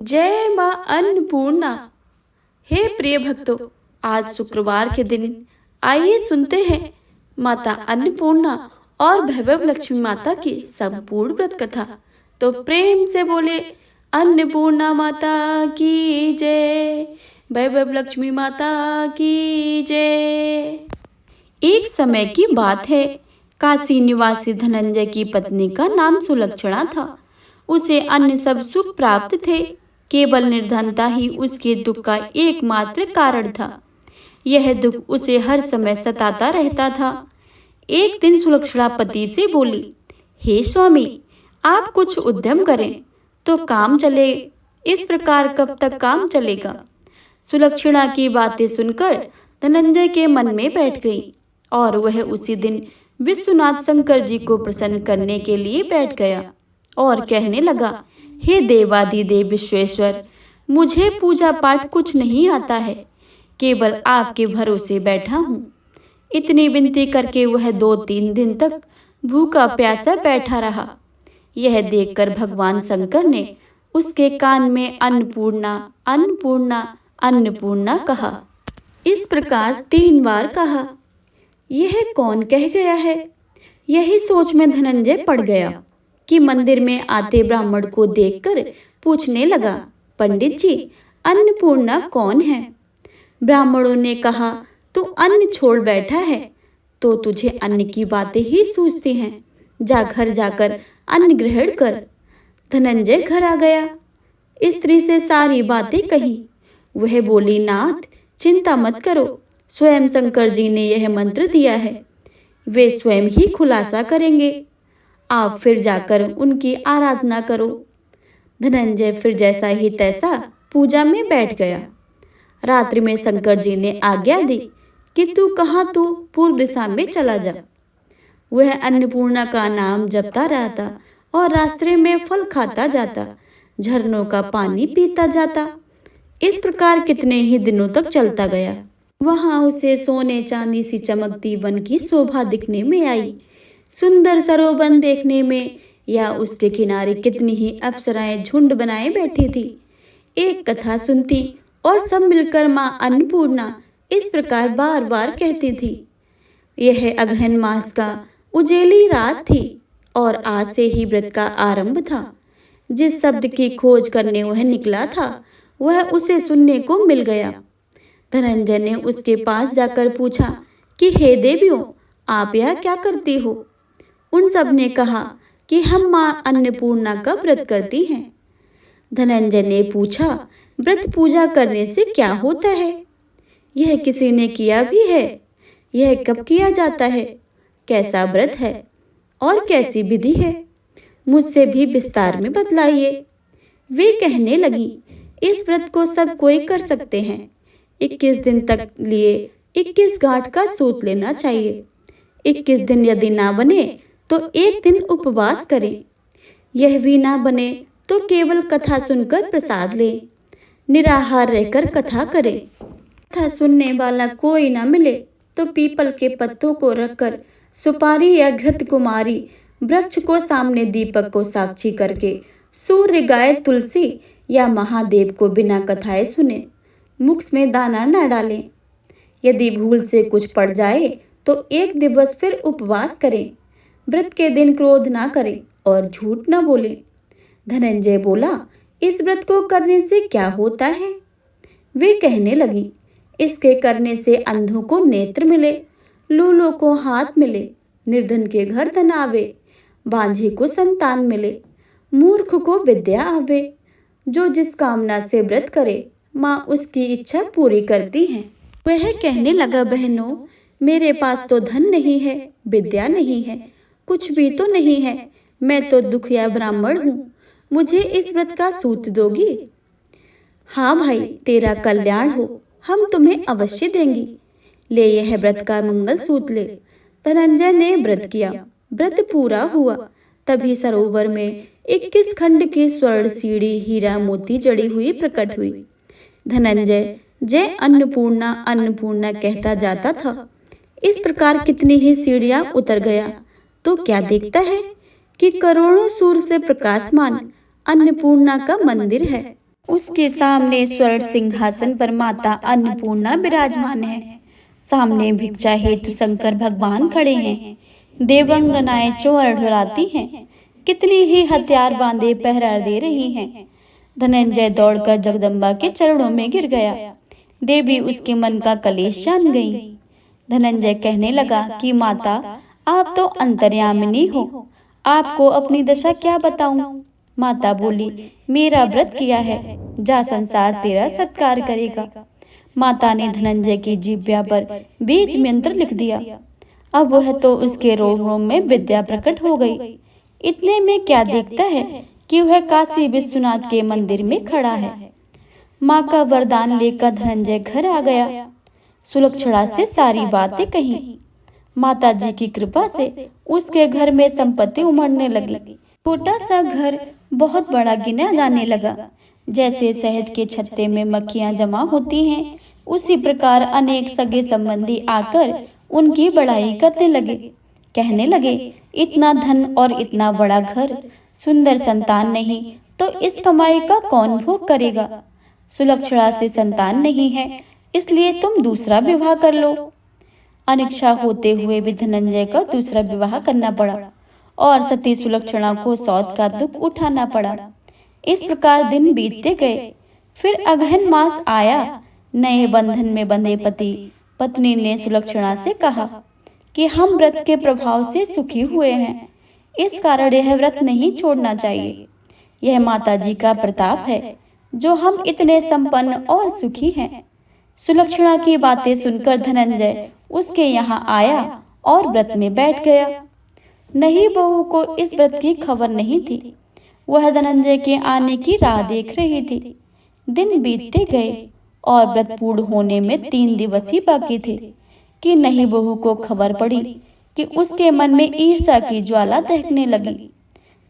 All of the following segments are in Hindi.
जय माँ अन्नपूर्णा। हे प्रिय भक्तों, आज शुक्रवार के दिन आइए सुनते हैं माता अन्नपूर्णा और वैभव लक्ष्मी माता की संपूर्ण व्रत कथा। तो प्रेम से बोले अन्नपूर्णा माता की जय, वैभव लक्ष्मी माता की जय। एक समय की बात है, काशी निवासी धनंजय की पत्नी का नाम सुलक्षणा था। उसे अन्य सब सुख प्राप्त थे, केवल निर्धनता ही उसके दुख का एकमात्र कारण था। यह दुख उसे हर समय सताता रहता था। एक दिन सुलक्षणा पति से बोली, हे स्वामी, आप कुछ उद्यम करें तो काम चले, इस प्रकार कब तक काम चलेगा। सुलक्षणा की बातें सुनकर धनंजय के मन में बैठ गई और वह उसी दिन विश्वनाथ शंकर जी को प्रसन्न करने के लिए बैठ गया और कहने लगा, हे देवादिदेव विश्वेश्वर, मुझे पूजा पाठ कुछ नहीं आता है, केवल आपके भरोसे बैठा हूँ। इतनी विनती करके वह 2-3 दिन तक भूखा प्यासा बैठा रहा। यह देखकर भगवान शंकर ने उसके कान में अन्नपूर्णा अन्नपूर्णा अन्नपूर्णा कहा। इस प्रकार 3 बार कहा। यह कौन कह गया है? यही सोच में धनंजय पड़ गया कि मंदिर में आते ब्राह्मण को देखकर पूछने लगा, पंडित जी, अन्नपूर्णा कौन है? ब्राह्मणों ने कहा, तू अन्न छोड़ बैठा है तो तुझे अन्न की बातें ही सूझती हैं। जा घर जाकर अन्न ग्रहण कर। धनंजय घर आ गया, स्त्री से सारी बातें कही। वह बोली, नाथ, चिंता मत करो, स्वयं शंकर जी ने यह मंत्र दिया है, वे स्वयं ही खुलासा करेंगे। आप फिर जाकर उनकी आराधना करो। धनंजय फिर जैसा ही तैसा पूजा में बैठ गया। रात्रि में शंकर जी ने आज्ञा दी कि तू पूर्व दिशा में चला जा। वह अन्नपूर्णा का नाम जपता रहता और रास्ते में फल खाता जाता, झरनों का पानी पीता जाता। इस प्रकार कितने ही दिनों तक चलता गया। वहां उसे सोने चांदी सी चमकती वन की शोभा दिखने में आई। सुंदर सरोवर देखने में, या उसके किनारे कितनी ही अप्सराएं झुंड बनाए बैठी थी। एक कथा सुनती और सब मिलकर माँ अन्नपूर्णा इस प्रकार बार बार कहती थी। यह अगहन मास का उजेली रात थी और आज से ही व्रत का आरंभ था। जिस शब्द की खोज करने वह निकला था, वह उसे सुनने को मिल गया। धनंजय ने उसके पास जाकर पूछा कि हे देवियों, आप यह क्या करती हो? उन सब ने कहा कि हम माँ अन्नपूर्णा का व्रत करती हैं। धनंजय ने पूछा, व्रत पूजा करने से क्या होता है? यह किसी ने किया भी है? यह कब किया जाता है? कैसा व्रत है और कैसी विधि है? मुझसे भी विस्तार में बतलाइए। वे कहने लगी, इस व्रत को सब कोई कर सकते हैं। 21 दिन तक लिए 21 गांठ का सूत लेना चाहिए। 21 दिन यदि ना बने तो एक दिन उपवास करें। यह भी ना बने तो केवल कथा सुनकर प्रसाद लें। निराहार रहकर कथा करें। कथा सुनने वाला कोई ना मिले तो पीपल के पत्तों को रखकर सुपारी या घृत कुमारी वृक्ष को सामने दीपक को साक्षी करके सूर्य, गाय, तुलसी या महादेव को बिना कथाएं सुने मुख में दाना न डालें। यदि भूल से कुछ पड़ जाए तो एक दिवस फिर उपवास करें। व्रत के दिन क्रोध ना करें और झूठ न बोले। धनंजय बोला, इस व्रत को करने से क्या होता है? वे कहने लगी, इसके करने से अंधों को नेत्र मिले, लूलों को हाथ मिले, निर्धन के घर धन आवे, बांझे को संतान मिले, मूर्ख को विद्या आवे। जो जिस कामना से व्रत करे, माँ उसकी इच्छा पूरी करती है। वह कहने लगा, बहनों, मेरे पास तो धन नहीं है, विद्या नहीं है, कुछ भी तो नहीं है। मैं तो दुखिया ब्राह्मण हूँ, मुझे इस व्रत का सूत दोगी? हाँ भाई, तेरा कल्याण हो, हम तुम्हें अवश्य देंगी। ले यह व्रत का मंगल सूत ले। धनंजय ने व्रत किया। व्रत पूरा हुआ। तभी सरोवर में 21 खंड की स्वर्ण सीढ़ी हीरा मोती जड़ी हुई प्रकट हुई। धनंजय जय अन्नपूर्णा अन्नपूर्णा कहता जाता था। इस प्रकार कितनी ही सीढ़ियां उतर गया तो क्या देखता है कि करोड़ों सूर्य से प्रकाशमान अन्नपूर्णा का मंदिर है। उसके सामने स्वर्ण सिंहासन पर माता अन्नपूर्णा विराजमान है। सामने भिक्षा हेतु शंकर भगवान खड़े हैं। देवंगनाएं चौर ढुलाती हैं। कितनी ही हथियार बांधे पहरा दे रही हैं। धनंजय दौड़कर जगदम्बा के चरणों में गिर गया। देवी उसके मन का कलेश जान गई। धनंजय कहने लगा कि माता, आप तो अंतर्यामिनी हो, आपको अपनी दशा क्या बताऊं। माता बोली, मेरा व्रत किया है, जा संसार तेरा सत्कार करेगा। माता ने धनंजय की जिह्वा पर बीज मंत्र लिख दिया। अब वह तो उसके रोम रोम में विद्या प्रकट हो गई। इतने में क्या देखता है कि वह काशी विश्वनाथ के मंदिर में खड़ा है। माँ का वरदान लेकर धनंजय घर आ गया। सुलक्षणा से सारी बातें कही। माता जी की कृपा से उसके घर में संपत्ति उमड़ने लगी। छोटा सा घर बहुत बड़ा गिना जाने लगा। जैसे शहद के छत्ते में मक्खियां जमा होती हैं, उसी प्रकार अनेक सगे संबंधी आकर उनकी बड़ाई करने लगे। कहने लगे, इतना धन और इतना बड़ा घर, सुंदर संतान नहीं तो इस कमाई का कौन भोग करेगा। सुलक्षणा से संतान नहीं है, इसलिए तुम दूसरा विवाह कर लो। अनिच्छा होते हुए भी धनंजय को दूसरा विवाह करना पड़ा और सती सुलक्षणा को सौत का दुख उठाना पड़ा। इस प्रकार दिन बीतते गए। फिर अगहन मास आया। नए बंधन में बंधे पति पत्नी ने सुलक्षणा से कहा कि हम व्रत के प्रभाव से सुखी हुए हैं, इस कारण यह व्रत नहीं छोड़ना चाहिए। यह माता जी का प्रताप है जो हम इतने संपन्न और सुखी हैं। सुलक्षणा की बातें सुनकर धनंजय उसके यहाँ आया और व्रत में बैठ गया। नई बहू को इस व्रत की खबर नहीं थी। वह धनंजय के आने की राह देख रही थी। दिन बीतते गए और व्रत पूर्ण होने में 3 दिवस ही बाकी थे कि नई बहू को खबर पड़ी कि उसके मन में ईर्ष्या की ज्वाला दहकने लगी।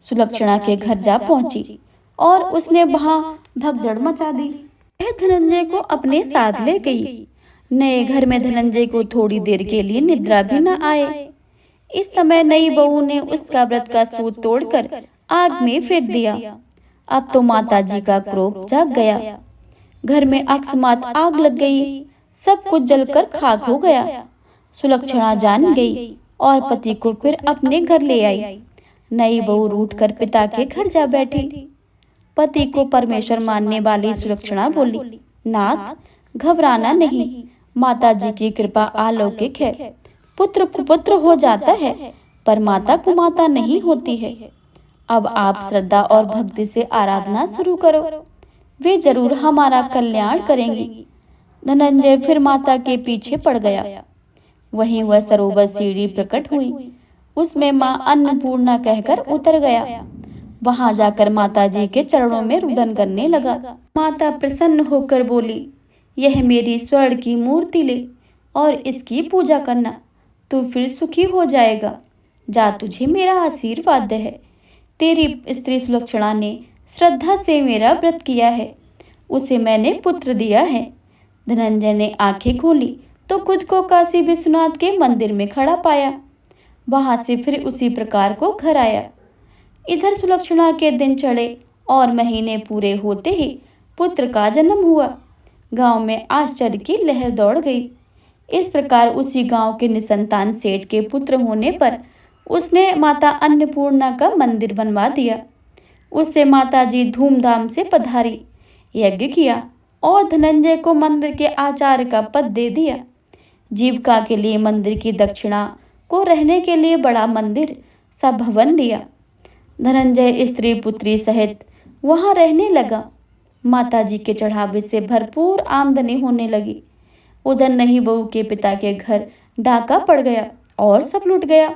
सुलक्षणा के घर जा पहुंची और उसने वहां भगदड़ मचा दी। वह धनंजय को अपने साथ ले गई। नए घर में धनंजय को थोड़ी देर के लिए निद्रा भी न आए। इस समय नई बहू ने उसका व्रत का सूत तोड़कर आग में फेंक दिया। अब तो माता जी का क्रोध जाग गया। घर में अकस्मात आग लग गई। सब कुछ जलकर खाक हो गया। सुलक्षणा जान गई और पति को फिर अपने घर ले आई। नई बहू रूठकर पिता के घर जा बैठी। पति को परमेश्वर मानने वाली सुलक्षणा बोली, नाथ, घबराना नहीं, माता जी की कृपा अलौकिक है। पुत्र कुपुत्र हो जाता है, पर माता कुमाता नहीं होती है। अब आप श्रद्धा और भक्ति से आराधना शुरू करो, वे जरूर हमारा कल्याण करेंगी। धनंजय फिर माता के पीछे पड़ गया। वहीं वह सरोवर सीढ़ी प्रकट हुई। उसमें माँ अन्नपूर्णा कहकर उतर गया। वहां जाकर माता जी के चरणों में रुदन करने लगा। माता प्रसन्न होकर बोली, यह मेरी स्वर्ण की मूर्ति ले और इसकी पूजा करना, तू फिर सुखी हो जाएगा। जा, तुझे मेरा आशीर्वाद है। तेरी स्त्री सुलक्षणा ने श्रद्धा से मेरा व्रत किया है, उसे मैंने पुत्र दिया है। धनंजय ने आंखें खोली तो खुद को काशी विश्वनाथ के मंदिर में खड़ा पाया। वहां से फिर उसी प्रकार को घर आया। इधर सुलक्षणा के दिन चढ़े और महीने पूरे होते ही पुत्र का जन्म हुआ। गांव में आश्चर्य की लहर दौड़ गई। इस प्रकार उसी गांव के निसंतान सेठ के पुत्र होने पर उसने माता अन्नपूर्णा का मंदिर बनवा दिया। उससे माता जी धूमधाम से पधारी, यज्ञ किया और धनंजय को मंदिर के आचार्य का पद दे दिया। जीविका के लिए मंदिर की दक्षिणा को रहने के लिए बड़ा मंदिर सा भवन दिया। धनंजय स्त्री पुत्री सहित वहां रहने लगा। माता जी के चढ़ावे से भरपूर आमदनी होने लगी। उधर नई बहू के पिता के घर डाका पड़ गया और सब लुट गया।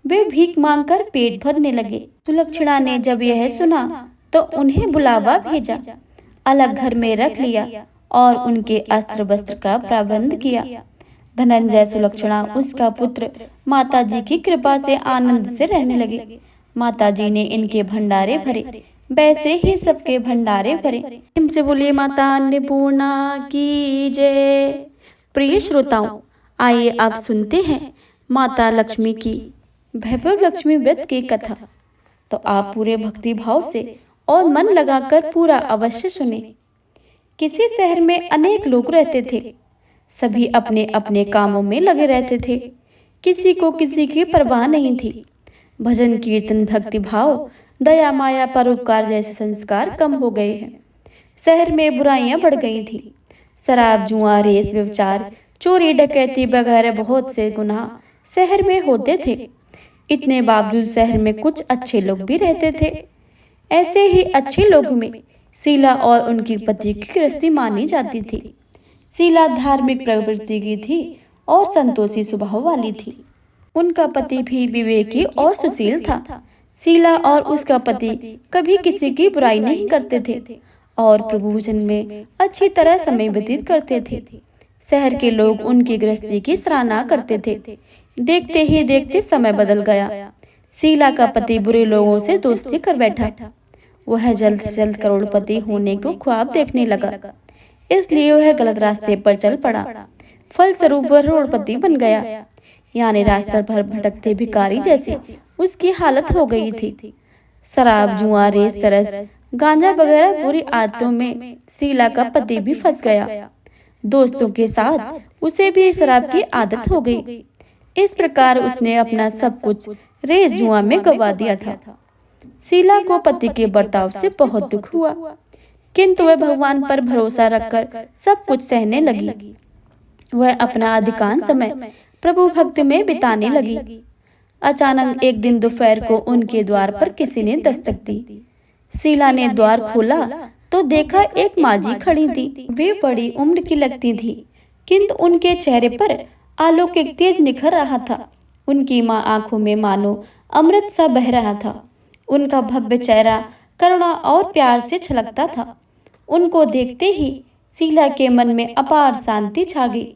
वे भीख मांगकर पेट भरने लगे। सुलक्षणा ने जब यह सुना तो उन्हें बुलावा भेजा, अलग घर में रख लिया और उनके अस्त्र वस्त्र का प्रबंध किया। धनंजय, सुलक्षणा, उसका पुत्र माता जी की कृपा से आनंद से रहने लगे। माता जी ने इनके भंडारे भरे, वैसे ही सबके भंडारे भरे। इनसे बोलिए माता अन्नपूर्णा की जय। प्रिय श्रोताओं, आइए आप सुनते हैं माता लक्ष्मी की वैभव लक्ष्मी व्रत की कथा। तो आप पूरे भक्ति भाव से और मन लगाकर पूरा अवश्य सुने। किसी शहर में अनेक लोग रहते थे। सभी अपने अपने कामों में लगे रहते थे। किसी को किसी की परवाह नहीं थी। भजन कीर्तन भक्ति भाव दया माया परोपकार जैसे संस्कार कम हो गए हैं। शहर में बुराइयां बढ़ गई थी। शराब जुआ रेस व्यभिचार चोरी डकैती वगैरह बहुत से गुनाह शहर में होते थे। इतने बावजूद शहर में कुछ अच्छे लोग भी रहते थे। ऐसे ही अच्छे लोगों में शीला और उनकी पति की गृहस्थी मानी जाती थी। शीला धार्मिक प्रवृत्ति की थी और संतोषी स्वभाव वाली थी। उनका पति भी विवेकी और सुशील था। शीला और उसका पति कभी किसी की बुराई नहीं करते थे और प्रभु भजन में अच्छी तरह समय व्यतीत करते थे। शहर के लोग उनकी गृहस्थी की सराहना करते थे। देखते ही देखते समय बदल गया। शीला का पति बुरे लोगों से दोस्ती कर बैठा। वह जल्द से जल्द करोड़पति होने को ख्वाब देखने लगा, इसलिए वह गलत रास्ते पर चल पड़ा। फलस्वरूप वह करोड़पति बन गया, यानी रास्ते पर भटकते भिखारी जैसी उसकी हालत हो गई थी। शराब जुआ रेस चरस गांजा वगैरह बुरी आदतों में शीला का पति भी फंस गया। दोस्तों के साथ उसे भी शराब की आदत हो गई। इस प्रकार उसने अपना सब कुछ रेस जुआ में गवा दिया था। शीला को पति के बर्ताव से बहुत दुख हुआ, किंतु वह भगवान पर भरोसा रखकर सब कुछ सहने लगी। वह अपना अधिकांश समय प्रभु भक्ति में बिताने लगी। अचानक एक दिन दोपहर को उनके द्वार पर किसी ने दस्तक दी। शीला ने द्वार खोला तो देखा एक माजी खड़ी थी। वे बड़ी उम्र की लगती थी, किंतु उनके चेहरे पर अलौकिक तेज निखर रहा था। उनकी माँ आंखों में मानो अमृत सा बह रहा था। उनका भव्य चेहरा करुणा और प्यार से छलकता था। उनको देखते ही शीला के मन में अपार शांति छा गई।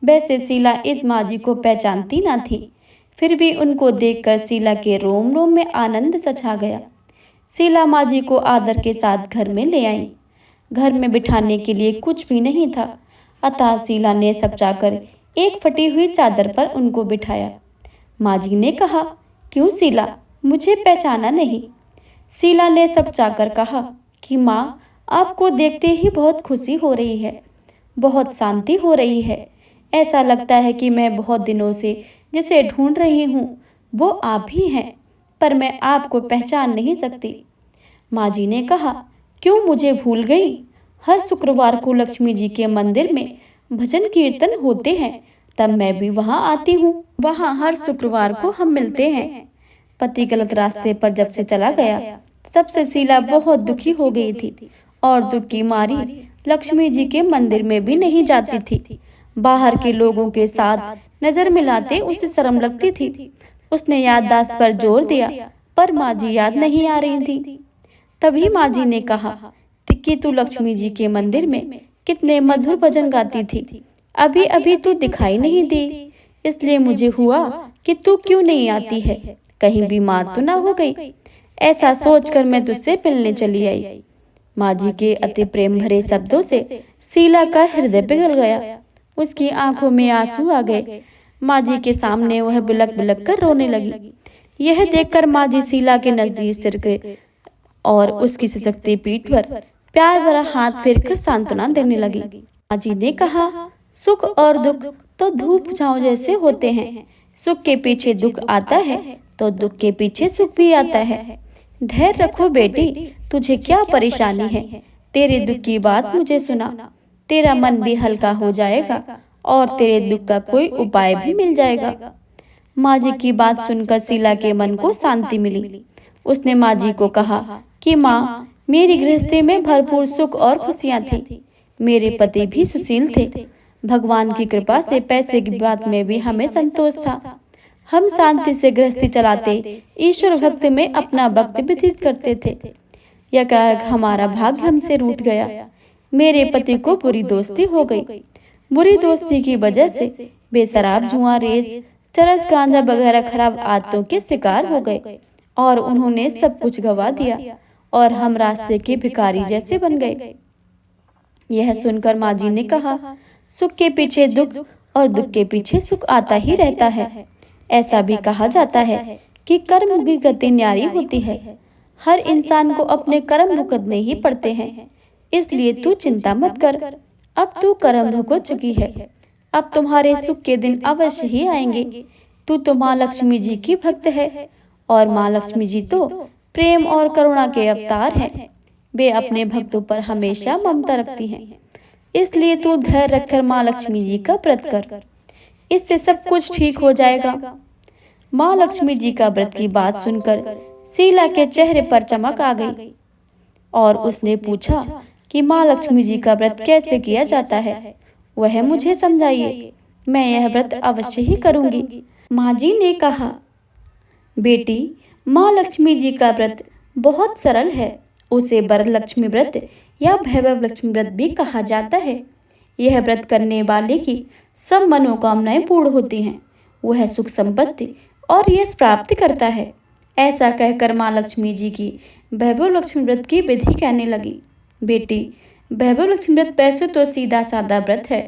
वैसे शीला इस माजी को पहचानती न थी, फिर भी उनको देखकर शीला के रोम रोम में आनंद सा छा गया। शीला माजी को आदर के साथ घर में ले आई। घर में बिठाने के लिए कुछ भी नहीं था, अतः शीला ने सपचाकर एक फटी हुई चादर पर उनको बिठाया। माजी ने कहा, क्यों शीला, मुझे पहचाना नहीं? शीला ने सपचाकर कहा कि माँ, आपको देखते ही बहुत खुशी हो रही है, बहुत शांति हो रही है। ऐसा लगता है कि मैं बहुत दिनों से जिसे ढूंढ रही हूँ वो आप ही हैं, पर मैं आपको पहचान नहीं सकती। माँ जी ने कहा, क्यों मुझे भूल गई? हर शुक्रवार को लक्ष्मी जी के मंदिर में भजन कीर्तन होते हैं, तब मैं भी वहाँ आती हूँ। वहाँ हर शुक्रवार को हम मिलते हैं। पति गलत रास्ते पर जब से चला गया, तब से शीला बहुत दुखी हो गई थी और दुख की मारी लक्ष्मी जी के मंदिर में भी नहीं जाती थी। बाहर के लोगों के साथ नजर मिलाते उसे शर्म लगती थी। उसने याददाश्त पर जोर दिया, पर माँ जी याद नहीं आ रही थी। तभी माँ जी ने कहा कि तू लक्ष्मी जी के मंदिर में कितने मधुर भजन गाती थी, अभी अभी तू दिखाई नहीं दी, इसलिए मुझे हुआ कि तू क्यों नहीं आती है, कहीं बीमार तो ना हो गई। ऐसा सोचकर मैं तुझसे मिलने चली आई। माँ जी के अति प्रेम भरे शब्दों से शीला का हृदय पिघल गया। उसकी आंखों में आंसू आ गए। माँ जी के सामने वह बिलक बिलक कर रोने लगी। यह देखकर माँ जी शीला के नजदीक सिर गए और उसकी सजगती पीठ पर प्यार भरा हाथ फेरकर सांत्वना देने लगी। माँ जी ने कहा, सुख और दुख तो धूप छांव जैसे होते हैं। सुख के पीछे दुख आता है तो दुख के पीछे सुख भी आता है। धैर्य रखो बेटी, तुझे क्या परेशानी है? तेरे दुख की बात मुझे सुना, तेरा मन भी हल्का हो जाएगा और तेरे दुख का कोई उपाय भी मिल जाएगा। माँ जी की बात सुनकर शीला के मन को शांति मिली। उसने माँ जी को कहा कि माँ, मेरी गृहस्थी में भरपूर सुख और खुशियाँ थी। मेरे पति भी सुशील थे। भगवान की कृपा से पैसे की बात में भी हमें संतोष था। हम शांति से गृहस्थी चलाते, ईश्वर भक्त में अपना वक्त व्यतीत करते थे। यह हमारा भाग्य हमसे रूठ गया। मेरे पति को बुरी दोस्ती हो गई। बुरी दोस्ती की वजह से वे शराब जुआ रेस चरस गांजा वगैरह खराब आदतों के शिकार हो गए और उन्होंने सब कुछ गवा दिया और हम रास्ते के भिखारी जैसे बन गए। यह सुनकर माँ जी ने कहा, सुख के पीछे दुख और दुख के पीछे सुख आता ही रहता है। ऐसा भी कहा जाता है कि कर्म की गति न्यारी होती है। हर इंसान को अपने कर्म भुगतने ही पड़ते हैं, इसलिए तू चिंता मत कर। अब तू कर्म भुगत चुकी है, अब तुम्हारे सुख के दिन अवश्य ही आएंगे। तू तो माँ लक्ष्मी जी की भक्त है, और माँ लक्ष्मी जी तो प्रेम और करुणा के अवतार हैं। वे अपने भक्तों पर हमेशा ममता रखती हैं, इसलिए तू धैर्य रखकर माँ लक्ष्मी जी का व्रत कर, इससे सब कुछ ठीक हो जाएगा। माँ लक्ष्मी जी का व्रत की बात सुनकर शीला के चेहरे पर चमक आ गई और उसने पूछा कि माँ लक्ष्मी जी का व्रत कैसे किया जाता है, वह मुझे समझाइए, मैं यह व्रत अवश्य ही करूंगी। माँ जी ने कहा, बेटी, माँ लक्ष्मी जी का व्रत बहुत सरल है। उसे वरलक्ष्मी व्रत या वैभव लक्ष्मी व्रत भी कहा जाता है। यह व्रत करने वाले की सब मनोकामनाएं पूर्ण होती हैं, वह सुख संपत्ति और यश प्राप्त करता है। ऐसा कहकर माँ लक्ष्मी जी की वैभव लक्ष्मी व्रत की विधि कहने लगी। बेटी, वैभव लक्ष्मी व्रत वैसे तो सीधा साधा व्रत है,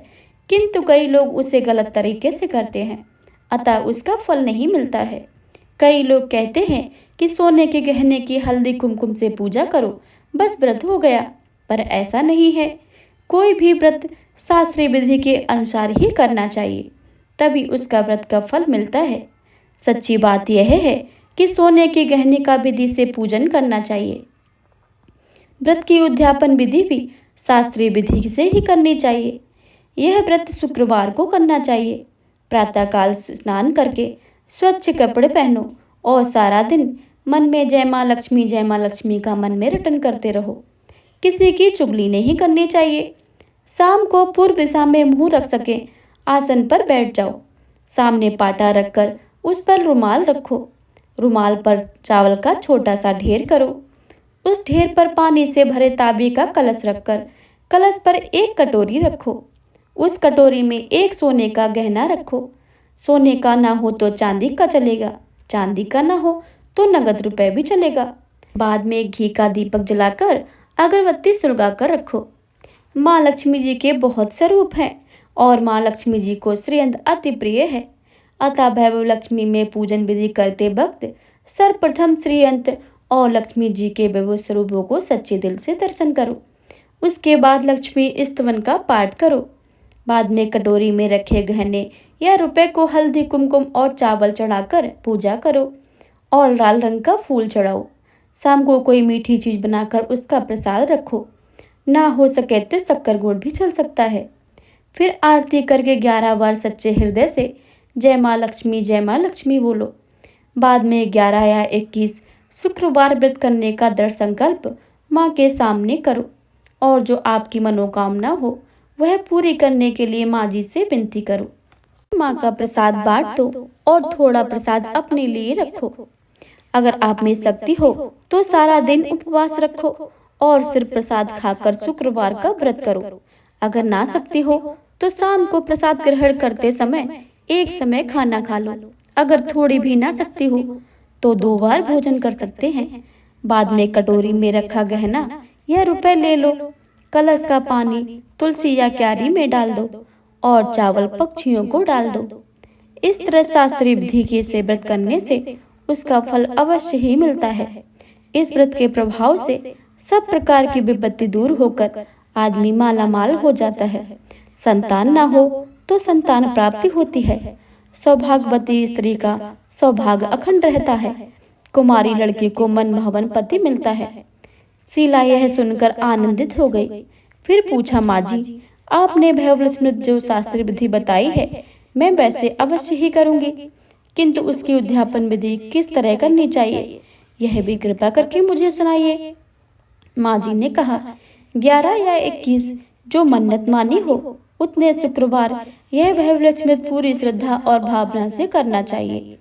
किंतु कई लोग उसे गलत तरीके से करते हैं, अतः उसका फल नहीं मिलता है। कई लोग कहते हैं कि सोने के गहने की हल्दी कुमकुम से पूजा करो, बस व्रत हो गया, पर ऐसा नहीं है। कोई भी व्रत शास्त्रीय विधि के अनुसार ही करना चाहिए, तभी उसका व्रत का फल मिलता है। सच्ची बात यह है कि सोने के गहने का विधि से पूजन करना चाहिए। व्रत की उद्यापन विधि भी शास्त्रीय विधि से ही करनी चाहिए। यह व्रत शुक्रवार को करना चाहिए। प्रातःकाल स्नान करके स्वच्छ कपड़े पहनो और सारा दिन मन में जय माँ लक्ष्मी का मन में रटन करते रहो। किसी की चुगली नहीं करनी चाहिए। शाम को पूर्व दिशा में मुंह रख सके आसन पर बैठ जाओ। सामने पाटा रखकर उस पर रुमाल रखो। रुमाल पर चावल का छोटा सा ढेर करो। उस ढेर पर पानी से भरे तांबे का कलश रखकर कलश पर एक कटोरी रखो। उस कटोरी में एक सोने का गहना रखो। सोने का ना हो तो चांदी का चलेगा, चांदी का ना हो तो नगद रुपए भी चलेगा। बाद में घी का दीपक जलाकर अगरबत्ती सुलगा कर रखो। माँ लक्ष्मी जी के बहुत स्वरूप हैं और माँ लक्ष्मी जी को श्रीअंत अति प्रिय है, अतः वैभव लक्ष्मी में पूजन विधि करते वक्त सर्वप्रथम श्रीअंत और लक्ष्मी जी के वैभव स्वरूपों को सच्चे दिल से दर्शन करो। उसके बाद लक्ष्मी स्तवन का पाठ करो। बाद में कटोरी में रखे गहने या रुपए को हल्दी कुमकुम और चावल चढ़ाकर पूजा करो और लाल रंग का फूल चढ़ाओ। शाम को कोई मीठी चीज बनाकर उसका प्रसाद रखो। ना हो सके तो शक्कर गुड़ भी चल सकता है। फिर आरती करके 11 बार सच्चे हृदय से जय माँ लक्ष्मी बोलो। बाद में 11 या 21 शुक्रवार व्रत करने का दृढ़ संकल्प माँ के सामने करो और जो आपकी मनोकामना हो वह पूरी करने के लिए माँ जी से विनती करो। माँ का प्रसाद बांट दो और थोड़ा प्रसाद अपने लिए रखो। अगर आप में शक्ति हो तो सारा दिन उपवास रखो और सिर्फ प्रसाद खाकर शुक्रवार का व्रत करो। अगर ना शक्ति हो तो शाम को प्रसाद ग्रहण करते समय एक समय खाना खा लो। अगर थोड़ी भी ना शक्ति हो तो 2 बार भोजन कर सकते हैं। बाद में कटोरी में रखा गहना या रुपए ले लो। कलश का पानी तुलसी या क्यारी में डाल दो और चावल पक्षियों को डाल दो। इस तरह शास्त्रीय विधि के से व्रत करने से उसका फल अवश्य ही मिलता है। इस व्रत के प्रभाव से सब प्रकार की विपत्ति दूर होकर आदमी माला माल हो जाता है। संतान ना हो तो संतान प्राप्ति होती है। सौभाग्यवती स्त्री का सौभाग्य अखंड रहता है। कुमारी लड़की को मनभावन पति मिलता है। शीला यह सुनकर आनंदित हो गई। फिर पूछा, माँ जी, आपने वैभव लक्ष्मी जो शास्त्रीय विधि बताई है मैं वैसे अवश्य ही करूंगी, किंतु उसकी उद्यापन विधि किस तरह करनी चाहिए यह भी कृपा करके मुझे सुनाइए। माँ जी ने कहा, 11 या 21 जो मन्नत मानी हो उतने शुक्रवार यह वैभव लक्ष्मी पूरी श्रद्धा और भावना से करना चाहिए।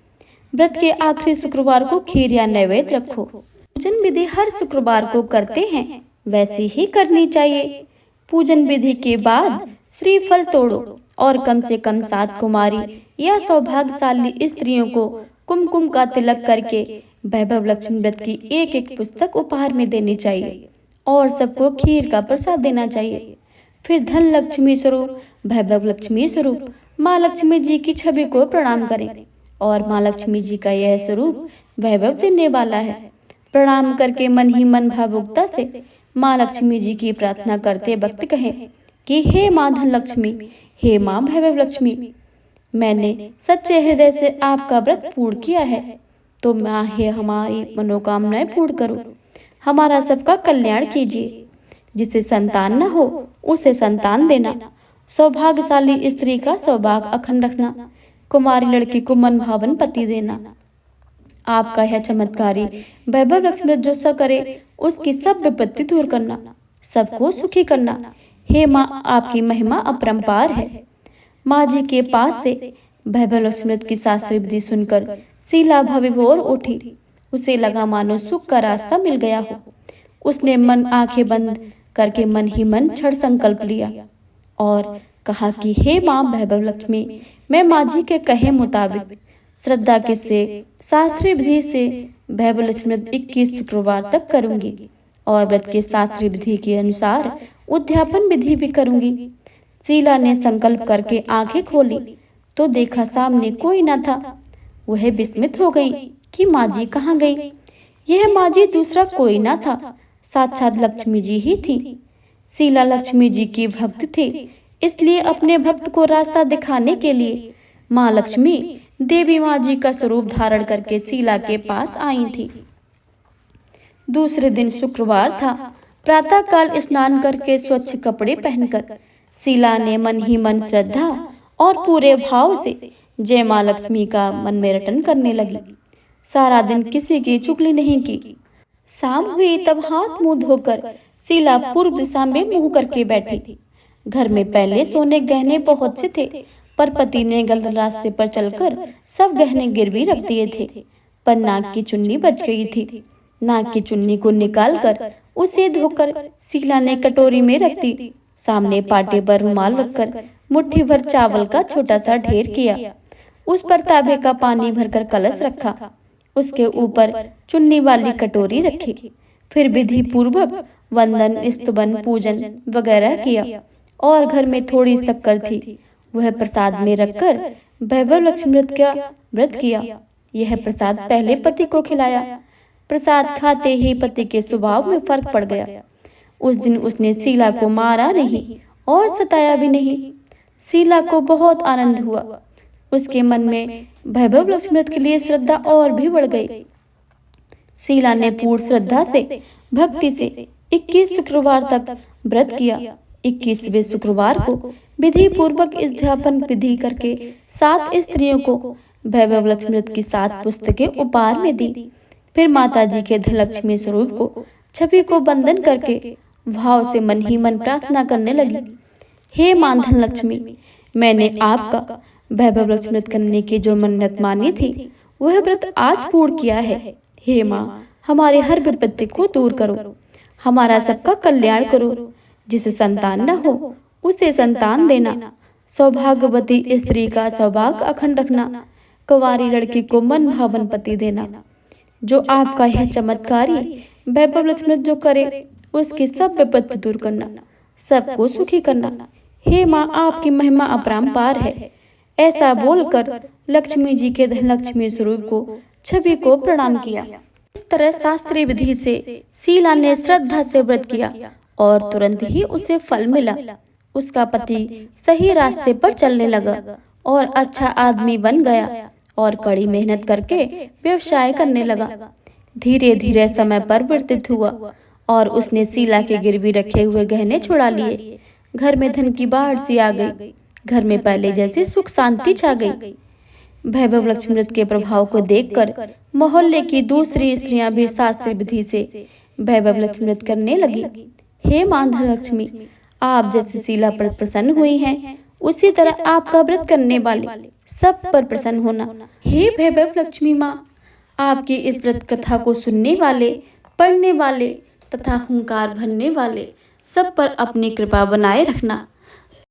व्रत के आखिरी शुक्रवार को खीर या नैवेद्य रखो। पूजन विधि हर शुक्रवार को करते हैं वैसी ही करनी चाहिए। पूजन विधि के बाद श्रीफल तोड़ो और कम से कम 7 कुमारी या सौभाग्यशाली स्त्रियों को कुमकुम का तिलक करके वैभव लक्ष्मी व्रत की एक पुस्तक उपहार में देनी चाहिए और सबको खीर का प्रसाद देना चाहिए। फिर धन लक्ष्मी स्वरूप वैभव लक्ष्मी स्वरूप माँ लक्ष्मी जी की छवि को प्रणाम करें और माँ लक्ष्मी जी का यह स्वरूप वैभव देने वाला है। प्रणाम करके मन ही मन भावुकता से माँ लक्ष्मी जी की प्रार्थना करते वक्त कहें कि हे माँ धन लक्ष्मी, हे माँ भैभव लक्ष्मी, मैंने सच्चे हृदय से आपका व्रत पूर्ण किया है, तो माँ हे हमारी मनोकामनाएं पूर्ण करो, हमारा सबका कल्याण कीजिए। जिसे संतान न हो उसे संतान देना, सौभाग्यशाली स्त्री का सौभाग्य अखंड रखना, कुमारी लड़की को मन भावन पति देना। आपका यह चमत्कारी वैभव लक्ष्मी जो सा करे उसकी सब विपत्ति दूर करना, सबको सुखी करना। हे माँ, आपकी महिमा अपरंपार है। माँ जी के पास से वैभव लक्ष्मी की शास्त्रीय विधि सुनकर शीला भविभोर उठी। उसे लगा मानो सुख का रास्ता मिल गया हो। उसने मन आंखें बंद करके मन ही मन क्षण संकल्प लिया और कहा कि हे माँ वैभव लक्ष्मी, मैं माँ जी के कहे मुताबिक श्रद्धा के से शास्त्रीय विधि से वैभव लक्ष्मी 21 शुक्रवार तक करूंगी और व्रत के शास्त्रीय विधि के अनुसार उद्यापन विधि भी करूंगी। शीला ने संकल्प करके आंखें खोली तो देखा सामने कोई न था। वह विस्मित हो गई कि माँ जी कहाँ गई। यह माँ जी दूसरा कोई न था, साक्षात लक्ष्मी जी ही थी। शीला लक्ष्मी जी की भक्त थी, इसलिए अपने भक्त को रास्ता दिखाने के लिए माँ लक्ष्मी देवी माँ जी का स्वरूप धारण करके शीला के पास आई थी। दूसरे दिन शुक्रवार था। प्रातः काल स्नान करके स्वच्छ कपड़े पहनकर शीला ने मन ही मन श्रद्धा और पूरे भाव से जय माँ लक्ष्मी का मन में रटन करने लगी। सारा दिन किसी की चुगली नहीं की। शाम हुई तब हाथ मुंह धोकर शीला पूर्व दिशा में मुंह करके बैठी। घर में पहले सोने गहने बहुत से थे, पर पति ने गलत रास्ते पर चलकर सब गहने गिरवी रख दिए थे। पर नाक की चुन्नी बच गई थी। नाक की चुन्नी को निकालकर उसे धोकर शीला ने कटोरी में रख दी। सामने पाटे पर रुमाल रखकर मुट्ठी भर चावल का छोटा सा ढेर किया। उस पर तांबे का पानी भरकर कलश रखा। उसके ऊपर चुन्नी वाली कटोरी रखी। फिर विधि पूर्वक वंदन, स्तुवन, पूजन वगैरह किया और घर में थोड़ी शक्कर थी, वह प्रसाद में रखकर वैभव लक्ष्मी का व्रत किया। यह प्रसाद पहले पति को खिलाया। प्रसाद खाते ही पति के स्वभाव में फर्क पड़ गया। उस दिन उसने शीला को मारा नहीं और सताया भी नहीं। शीला को बहुत आनंद हुआ। उसके मन में वैभव लक्ष्मी के लिए श्रद्धा और भी बढ़ गई। शीला ने पूर्ण श्रद्धा से भक्ति से 21 शुक्रवार तक व्रत किया। 21वें शुक्रवार को विधि पूर्वक उद्यापन विधि करके 7 स्त्रियों को वैभव लक्ष्मी की 7 पुस्तकें उपहार में दी। फिर माता जी के धनलक्ष्मी स्वरूप को छवि को बंधन करके भाव से मन ही मन प्रार्थना करने लगी। हे मां धनलक्ष्मी, मैंने आपका वैभव लक्ष्मी करने की जो मन्नत मानी थी वह व्रत आज पूर्ण किया है। हे मां, हमारे हर विपत्ति को दूर करो, हमारा सबका कल्याण करो। जिसे संतान न हो उसे संतान देना, सौभाग्यवती स्त्री का सौभाग्य अखंड रखना, कुंवारी लड़की को मन भावन पति देना। जो आपका यह चमत्कारी वैभव लक्ष्मी जो करे उसकी सब विपत्ति दूर करना, सबको सुखी करना। हे माँ, आपकी महिमा अपरंपार है। ऐसा बोलकर लक्ष्मी जी के धनलक्ष्मी स्वरूप को छवि को प्रणाम किया। इस तरह शास्त्रीय विधि से शीला ने श्रद्धा से व्रत किया और तुरंत ही उसे फल मिला। उसका पति सही रास्ते पर चलने लगा और अच्छा आदमी बन गया और कड़ी मेहनत करके व्यवसाय करने लगा। धीरे धीरे समय परिवर्तित हुआ और उसने शीला के गिरवी रखे हुए गहने छुड़ा लिए। घर में धन की बाढ़ सी आ गई। घर में पहले जैसी सुख शांति छा गई। वैभव लक्ष्मी के प्रभाव को देखकर मोहल्ले की दूसरी स्त्रियां भी शास्त्रीय विधि से वैभव लक्ष्मी करने लगी। हे मां धनलक्ष्मी, आप जैसे शीला पर प्रसन्न हुई हैं, उसी तरह आपका व्रत करने वाले सब पर प्रसन्न होना। हे वैभव लक्ष्मी माँ, आपकी इस व्रत कथा को सुनने वाले, पढ़ने वाले तथा हुंकार भरने वाले सब पर अपनी कृपा बनाए रखना।